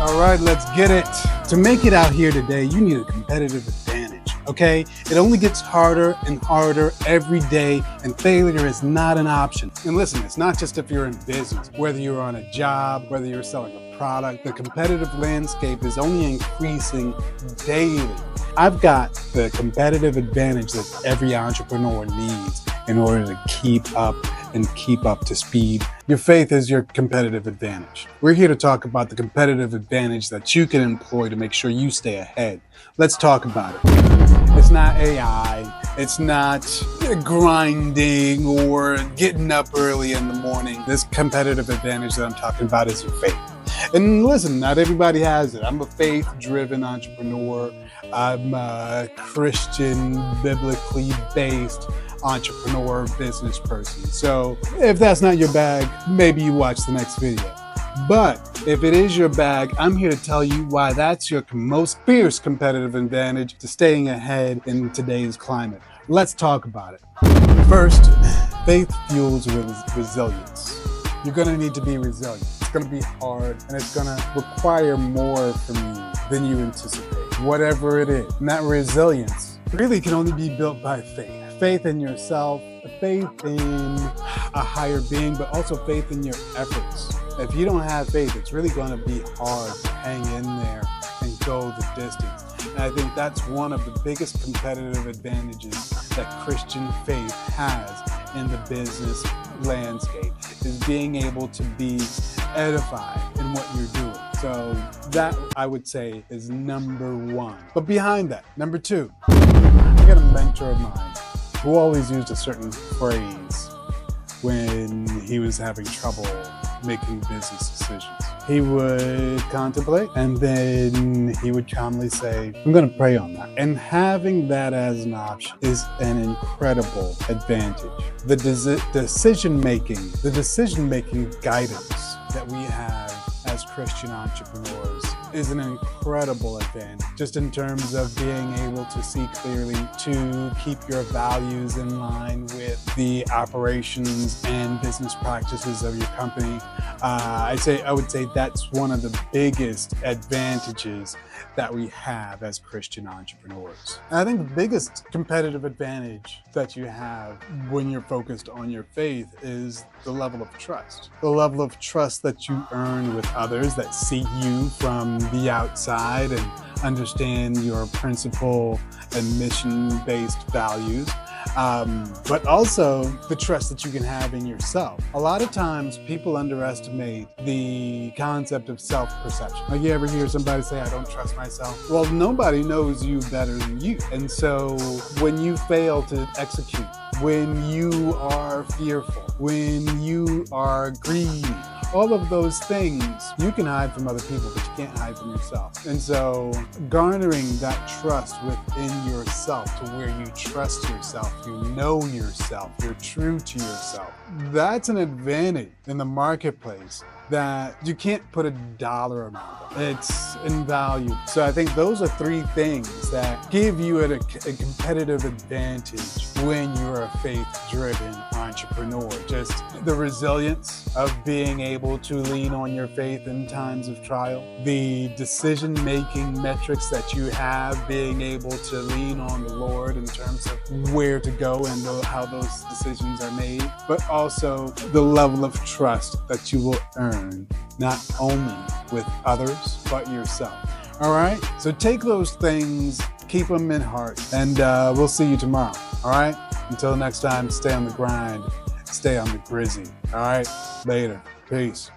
All right, let's get it. To make it out here today, you need a competitive advantage, okay? It only gets harder and harder every day, and failure is not an option. And listen, it's not just if you're in business, whether you're on a job, whether you're selling a product, the competitive landscape is only increasing daily. I've got the competitive advantage that every entrepreneur needs in order to keep up to speed. Your faith is your competitive advantage. We're here to talk about the competitive advantage that you can employ to make sure you stay ahead. Let's talk about it. It's not AI, it's not grinding or getting up early in the morning. This competitive advantage that I'm talking about is your faith. And listen, not everybody has it. I'm a faith-driven entrepreneur. I'm a Christian, biblically based entrepreneur, business person. So if that's not your bag, maybe you watch the next video. But if it is your bag, I'm here to tell you why that's your most fierce competitive advantage to staying ahead in today's climate. Let's talk about it. First, faith fuels resilience. You're gonna need to be resilient. It's gonna be hard, and it's gonna require more from you than you anticipate, whatever it is. And that resilience really can only be built by faith. Faith in yourself, faith in a higher being, but also faith in your efforts. If you don't have faith, it's really gonna be hard to hang in there and go the distance. And I think that's one of the biggest competitive advantages that Christian faith has in the business landscape, is being able to be edified in what you're doing. So that, I would say, is number one. But behind that, number two, I got a mentor of mine who always used a certain phrase when he was having trouble making business decisions. He would contemplate, and then he would calmly say, I'm gonna pray on that. And having that as an option is an incredible advantage. The decision-making guidance that we have as Christian entrepreneurs is an incredible advantage, just in terms of being able to see clearly, to keep your values in line with the operations and business practices of your company. I would say that's one of the biggest advantages that we have as Christian entrepreneurs. And I think the biggest competitive advantage that you have when you're focused on your faith is the level of trust. The level of trust that you earn with others that see you from the outside and understand your principle and mission-based values. But also the trust that you can have in yourself. A lot of times people underestimate the concept of self-perception. Like, you ever hear somebody say, I don't trust myself? Well, nobody knows you better than you. And so when you fail to execute, when you are fearful, when you are greedy, all of those things you can hide from other people, but you can't hide from yourself. And so garnering that trust within yourself to where you trust yourself, you know yourself, you're true to yourself, that's an advantage in the marketplace that you can't put a dollar amount on. It's invaluable. So I think those are three things that give you a competitive advantage when you're a faith-driven entrepreneur. Just the resilience of being able to lean on your faith in times of trial, the decision-making metrics that you have, being able to lean on the Lord in terms of where to go and how those decisions are made, but also the level of trust that you will earn, not only with others, but yourself. All right? So take those things, keep them in heart, and we'll see you tomorrow. All right? Until next time, stay on the grind, stay on the GRZY. All right? Later. Peace.